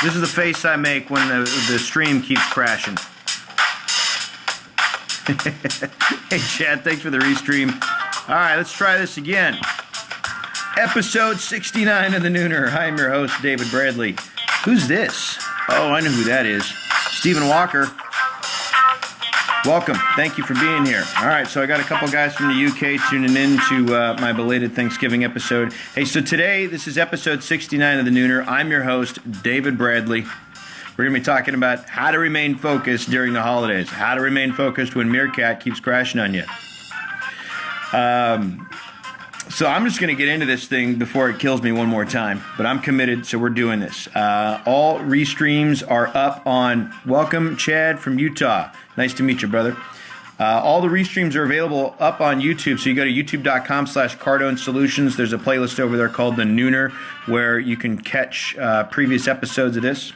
This is the face I make when the stream keeps crashing. Hey, Chad, thanks for the restream. All right, let's try this again. Episode 69 of the Nooner. I'm your host, David Bradley. Who's this? Oh, I know who that is. Stephen Walker. Welcome. Thank you for being here. All right, so I got a couple guys from the UK tuning in to my belated Thanksgiving episode. Hey, so today, this is episode 69 of the Nooner. I'm your host, David Bradley. We're going to be talking about how to remain focused during the holidays, how to remain focused when Meerkat keeps crashing on you. So I'm just going to get into this thing before it kills me one more time, but I'm committed, so we're doing this. All restreams are up on, welcome Chad from Utah. Nice to meet you, brother. All the restreams are available up on YouTube, so you go to youtube.com/Cardone Solutions. There's a playlist over there called The Nooner where you can catch previous episodes of this.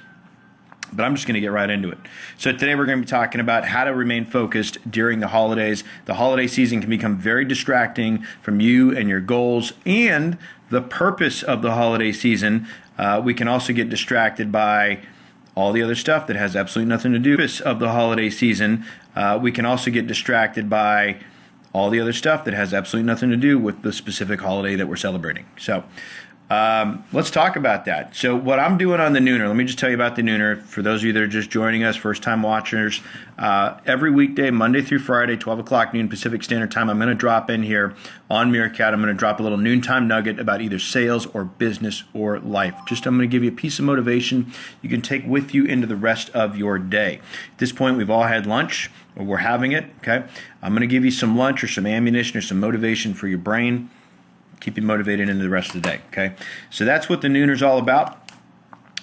But I'm just going to get right into it. So today we're going to be talking about how to remain focused during the holidays. The holiday season can become very distracting from you and your goals and the purpose of the holiday season. We can also get distracted by all the other stuff that has absolutely nothing to do with the purpose of the holiday season. We can also get distracted by all the other stuff that has absolutely nothing to do with the specific holiday that we're celebrating. So let's talk about that. So what I'm doing on the Nooner, let me just tell you about the Nooner. For those of you that are just joining us, first-time watchers, every weekday, Monday through Friday, 12 o'clock noon Pacific Standard Time, I'm going to drop in here on Meerkat. I'm going to drop a little noontime nugget about either sales or business or life. I'm going to give you a piece of motivation you can take with you into the rest of your day. At this point, we've all had lunch, or we're having it, okay? I'm going to give you some lunch or some ammunition or some motivation for your brain. Keep you motivated into the rest of the day, okay? So that's what the Nooner's all about.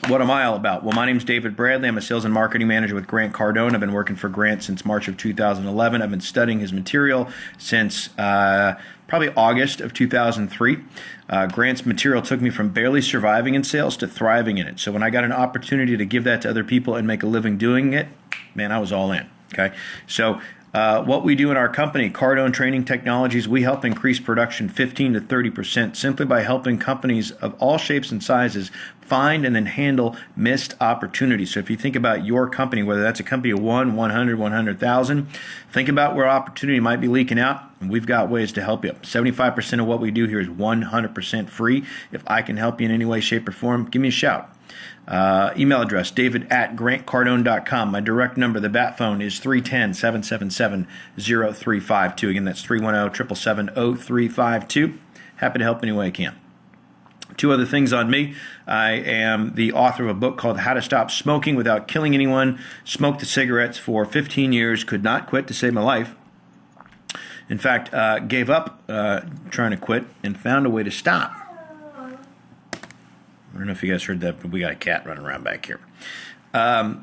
What am I all about? Well, my name's David Bradley. I'm a sales and marketing manager with Grant Cardone. I've been working for Grant since March of 2011. I've been studying his material since probably August of 2003. Grant's material took me from barely surviving in sales to thriving in it. So when I got an opportunity to give that to other people and make a living doing it, man, I was all in, okay? So what we do in our company, Cardone Training Technologies, we help increase production 15 to 30% simply by helping companies of all shapes and sizes find and then handle missed opportunities. So if you think about your company, whether that's a company of 1, 100, 100,000, think about where opportunity might be leaking out, and we've got ways to help you. 75% of what we do here is 100% free. If I can help you in any way, shape, or form, give me a shout. Email address, david@grantcardone.com. My direct number, the bat phone, is 310-777-0352. Again, that's 310-777-0352. Happy to help any way I can. Two other things on me. I am the author of a book called How to Stop Smoking Without Killing Anyone. Smoked the cigarettes for 15 years, could not quit to save my life. In fact, gave up trying to quit and found a way to stop. I don't know if you guys heard that, but we got a cat running around back here. I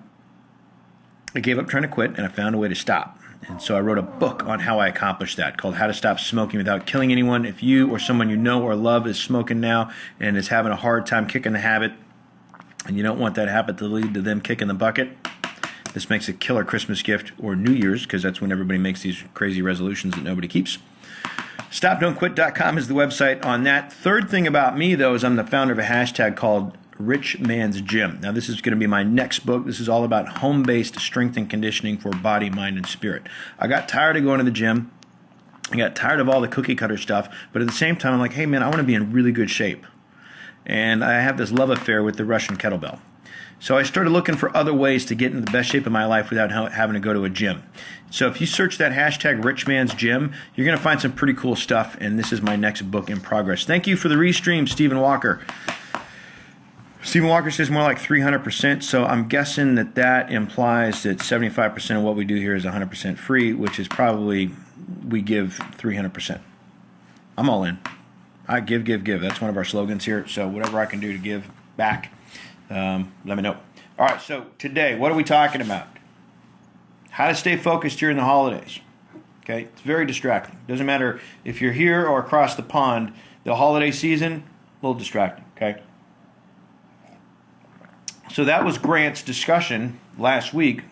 gave up trying to quit, and I found a way to stop. And so I wrote a book on how I accomplished that called How to Stop Smoking Without Killing Anyone. If you or someone you know or love is smoking now and is having a hard time kicking the habit, and you don't want that habit to lead to them kicking the bucket, this makes a killer Christmas gift or New Year's, because that's when everybody makes these crazy resolutions that nobody keeps. StopDon'tQuit.com is the website on that. Third thing about me, though, is I'm the founder of a hashtag called Rich Man's Gym. Now, this is going to be my next book. This is all about home-based strength and conditioning for body, mind, and spirit. I got tired of going to the gym. I got tired of all the cookie-cutter stuff. But at the same time, I'm like, hey, man, I want to be in really good shape. And I have this love affair with the Russian kettlebell. So I started looking for other ways to get in the best shape of my life without having to go to a gym. So if you search that hashtag Rich Man's Gym, you're going to find some pretty cool stuff, and this is my next book in progress. Thank you for the restream, Stephen Walker. Stephen Walker says more like 300%, so I'm guessing that implies that 75% of what we do here is 100% free, which is probably we give 300%. I'm all in. I give. That's one of our slogans here, so whatever I can do to give back, let me know. All right, so today, what are we talking about? How to stay focused during the holidays. Okay, it's very distracting. Doesn't matter if you're here or across the pond. The holiday season, a little distracting. Okay. So that was Grant's discussion last week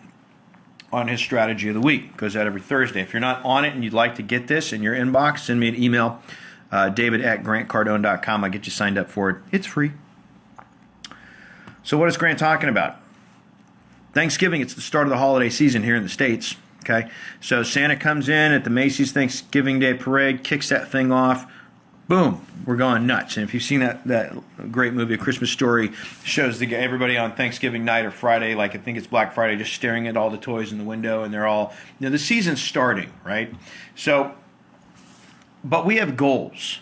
on his strategy of the week. Goes out every Thursday. If you're not on it and you'd like to get this in your inbox, send me an email, David@grantcardone.com. I'll get you signed up for it. It's free. So what is Grant talking about? Thanksgiving, it's the start of the holiday season here in the States. Okay, so Santa comes in at the Macy's Thanksgiving Day Parade, kicks that thing off. Boom, we're going nuts. And if you've seen that great movie, A Christmas Story, shows everybody on Thanksgiving night or Friday, like I think it's Black Friday, just staring at all the toys in the window, and they're all, the season's starting, right? So, but we have goals.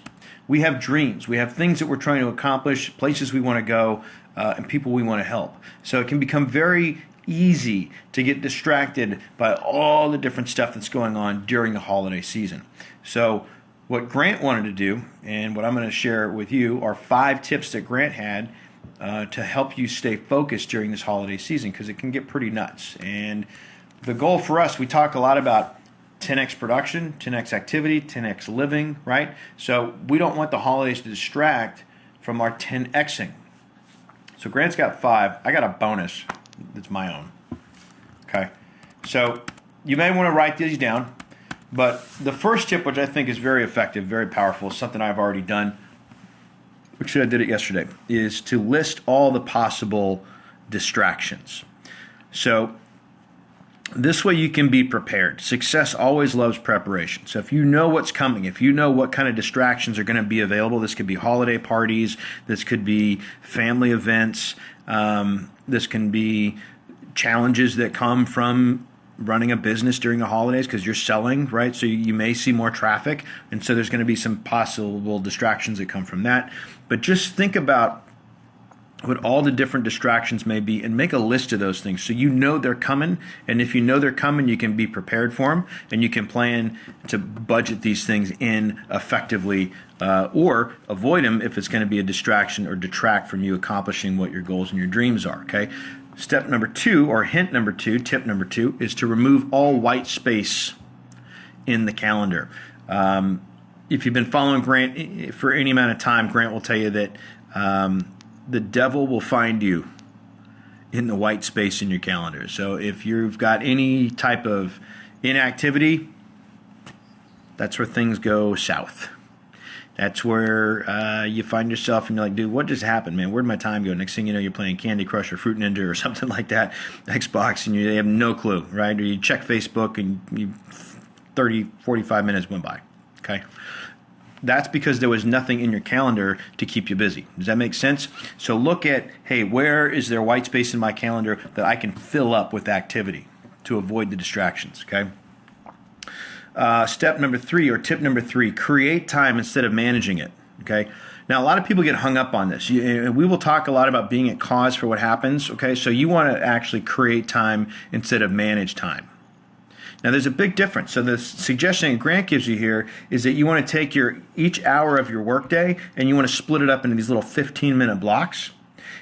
We have dreams. We have things that we're trying to accomplish, places we want to go, and people we want to help. So it can become very easy to get distracted by all the different stuff that's going on during the holiday season. So what Grant wanted to do, and what I'm going to share with you, are 5 tips that Grant had to help you stay focused during this holiday season, because it can get pretty nuts. And the goal for us, we talk a lot about 10x production, 10x activity, 10x living, right? So we don't want the holidays to distract from our 10xing. So Grant's got 5. I got a bonus that's my own. Okay, so you may want to write these down, but the first tip, which I think is very effective, very powerful, something I've already done, actually I did it yesterday, is to list all the possible distractions. So this way you can be prepared. Success always loves preparation. So if you know what's coming, if you know what kind of distractions are going to be available, this could be holiday parties, this could be family events, this can be challenges that come from running a business during the holidays because you're selling, right? So you may see more traffic, and so there's going to be some possible distractions that come from that. But just think about what all the different distractions may be and make a list of those things so you know they're coming. And if you know they're coming, you can be prepared for them, and you can plan to budget these things in effectively, or avoid them if it's going to be a distraction or detract from you accomplishing what your goals and your dreams are, okay? Step number 2, or hint number 2, tip number 2, is to remove all white space in the calendar. If you've been following Grant for any amount of time, Grant will tell you that the devil will find you in the white space in your calendar. So if you've got any type of inactivity, that's where things go south. That's where you find yourself and you're like, dude, what just happened, man? Where'd my time go? Next thing you know, you're playing Candy Crush or Fruit Ninja or something like that, Xbox, and you have no clue, right? Or you check Facebook and 30, 45 minutes went by, okay? That's because there was nothing in your calendar to keep you busy. Does that make sense? So look at, hey, where is there white space in my calendar that I can fill up with activity to avoid the distractions, okay? Step number 3, or tip number 3, create time instead of managing it, okay? Now, a lot of people get hung up on this. We will talk a lot about being at cause for what happens, okay? So you want to actually create time instead of manage time. Now, there's a big difference. So the suggestion Grant gives you here is that you want to take each hour of your workday and you want to split it up into these little 15-minute blocks,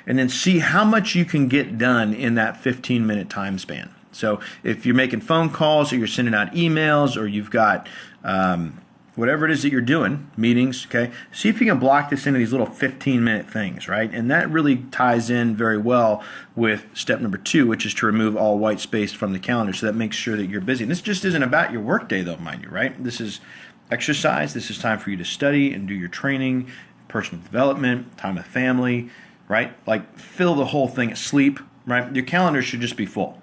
and then see how much you can get done in that 15-minute time span. So if you're making phone calls, or you're sending out emails, or you've got whatever it is that you're doing, meetings, okay, see if you can block this into these little 15-minute things, right? And that really ties in very well with step number 2, which is to remove all white space from the calendar. So that makes sure that you're busy. And this just isn't about your workday, though, mind you, right? This is exercise. This is time for you to study and do your training, personal development, time with family, right? Like, fill the whole thing, sleep, right? Your calendar should just be full.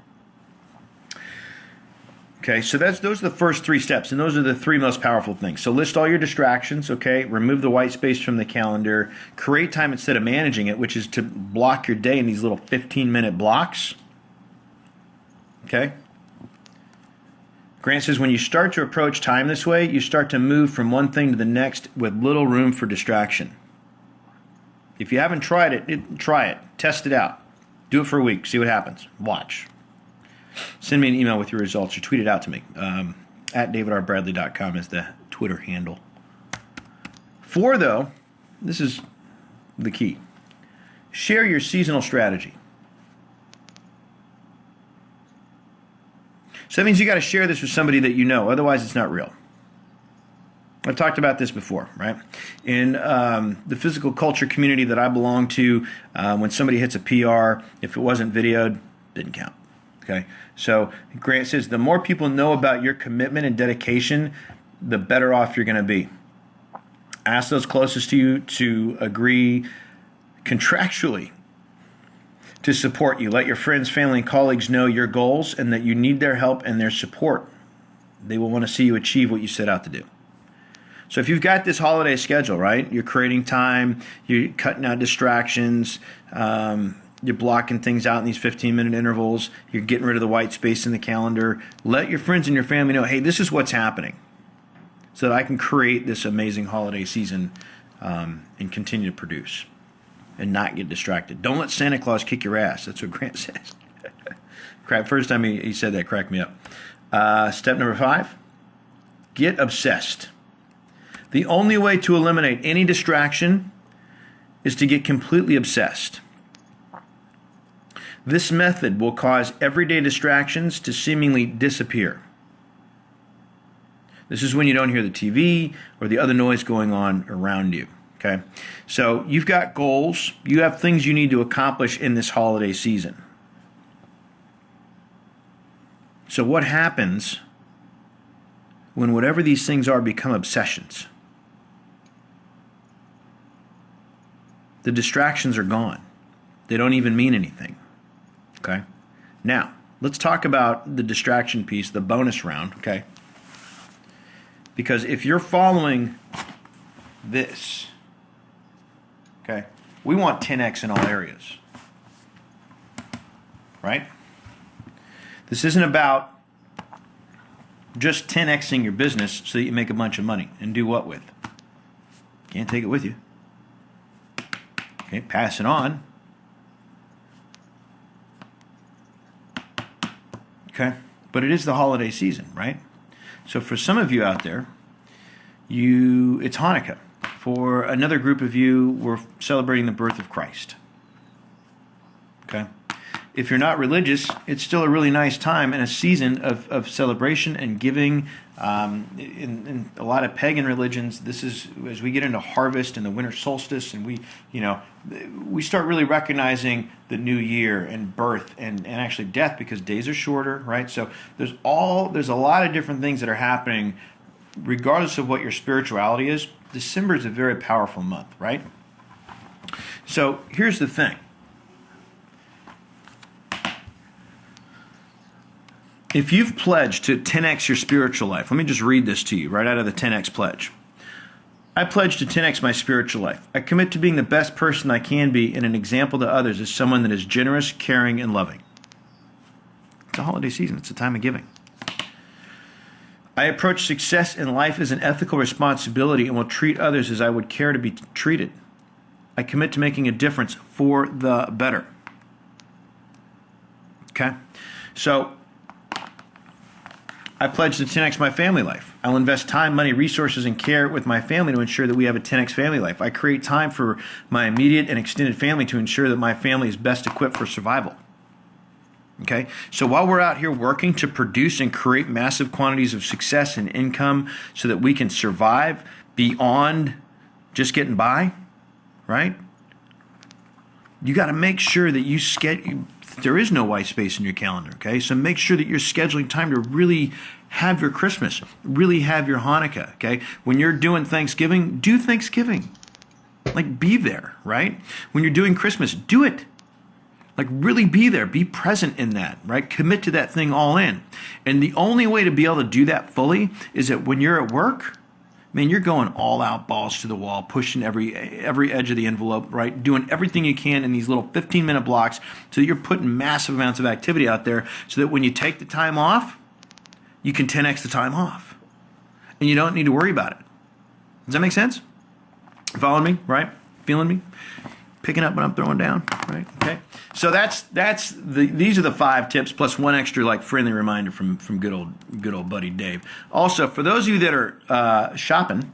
Okay, so those are the first 3 steps, and those are the 3 most powerful things. So list all your distractions, okay? Remove the white space from the calendar. Create time instead of managing it, which is to block your day in these little 15-minute blocks. Okay? Grant says when you start to approach time this way, you start to move from one thing to the next with little room for distraction. If you haven't tried it, try it. Test it out. Do it for a week. See what happens. Watch. Send me an email with your results or tweet it out to me. At davidrbradley.com is the Twitter handle. 4, though, this is the key. Share your seasonal strategy. So that means you got to share this with somebody that you know. Otherwise, it's not real. I've talked about this before, right? In the physical culture community that I belong to, when somebody hits a PR, if it wasn't videoed, didn't count. Okay, so Grant says the more people know about your commitment and dedication, the better off you're going to be. Ask those closest to you to agree contractually to support you. Let your friends, family, and colleagues know your goals and that you need their help and their support. They will want to see you achieve what you set out to do. So if you've got this holiday schedule, right, you're creating time, you're cutting out distractions, you're blocking things out in these 15-minute intervals, you're getting rid of the white space in the calendar, let your friends and your family know, hey, this is what's happening, so that I can create this amazing holiday season and continue to produce and not get distracted. Don't let Santa Claus kick your ass. That's what Grant says. First time he said that cracked me up. Step number 5, get obsessed. The only way to eliminate any distraction is to get completely obsessed. This method will cause everyday distractions to seemingly disappear. This is when you don't hear the TV or the other noise going on around you. Okay? So you've got goals. You have things you need to accomplish in this holiday season. So what happens when whatever these things are become obsessions? The distractions are gone. They don't even mean anything. Okay? Now, let's talk about the distraction piece, the bonus round, okay? Because if you're following this, okay, we want 10x in all areas. Right? This isn't about just 10xing your business so that you make a bunch of money and do what with? Can't take it with you. Okay, pass it on. Okay, but it is the holiday season, right? So for some of you out there, it's Hanukkah. For another group of you, we're celebrating the birth of Christ. Okay? If you're not religious, it's still a really nice time and a season of celebration and giving. In a lot of pagan religions, this is as we get into harvest and the winter solstice, and we start really recognizing the new year and birth and actually death, because days are shorter, right? So there's a lot of different things that are happening, regardless of what your spirituality is. December is a very powerful month, right? So here's the thing. If you've pledged to 10x your spiritual life, let me just read this to you right out of the 10x pledge. I pledge to 10x my spiritual life. I commit to being the best person I can be and an example to others as someone that is generous, caring, and loving. It's a holiday season. It's a time of giving. I approach success in life as an ethical responsibility and will treat others as I would care to be treated. I commit to making a difference for the better. Okay? So, I pledge to 10x my family life. I'll invest time, money, resources, and care with my family to ensure that we have a 10x family life. I create time for my immediate and extended family to ensure that my family is best equipped for survival. Okay? So while we're out here working to produce and create massive quantities of success and income so that we can survive beyond just getting by, right? You got to make sure that there is no white space in your calendar, okay? So make sure that you're scheduling time to really have your Christmas, really have your Hanukkah, okay? When you're doing Thanksgiving, do Thanksgiving. Like, be there, right? When you're doing Christmas, do it. Like, really be there. Be present in that, right? Commit to that thing all in. And the only way to be able to do that fully is that when you're at work, man, you're going all out, balls to the wall, pushing every edge of the envelope, right? Doing everything you can in these little 15-minute blocks so that you're putting massive amounts of activity out there so that when you take the time off, you can 10x the time off. And you don't need to worry about it. Does that make sense? Following me, right? Feeling me? Picking up what I'm throwing down, right? Okay. So these are the 5 tips plus one extra friendly reminder from good old buddy Dave. Also, for those of you that are shopping,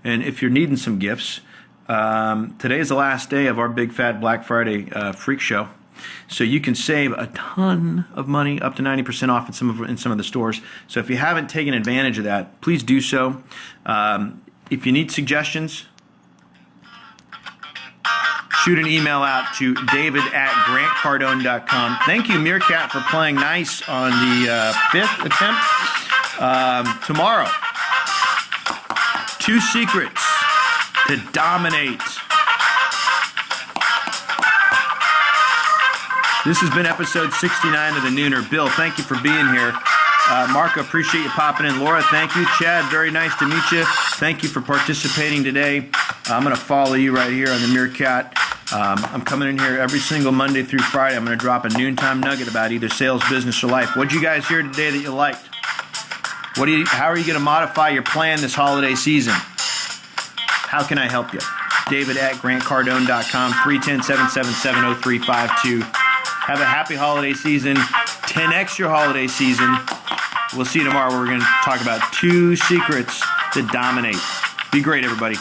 and if you're needing some gifts, today is the last day of our big fat Black Friday freak show. So you can save a ton of money, up to 90% off in some of the stores. So if you haven't taken advantage of that, please do so. If you need suggestions, shoot an email out to david@grantcardone.com. Thank you, Meerkat, for playing nice on the 5th attempt. Tomorrow, 2 secrets to dominate This has been episode 69 of the Nooner. Bill, thank you for being here. Marco, appreciate you popping in. Laura, thank you. Chad, very nice to meet you. Thank you for participating today. I'm going to follow you right here on the Meerkat. I'm coming in here every single Monday through Friday. I'm going to drop a noontime nugget about either sales, business, or life. What did you guys hear today that you liked? How are you going to modify your plan this holiday season? How can I help you? David at grantcardone.com, 310-777-0352. Have a happy holiday season. 10X your holiday season. We'll see you tomorrow where we're going to talk about 2 secrets that dominate. Be great, everybody.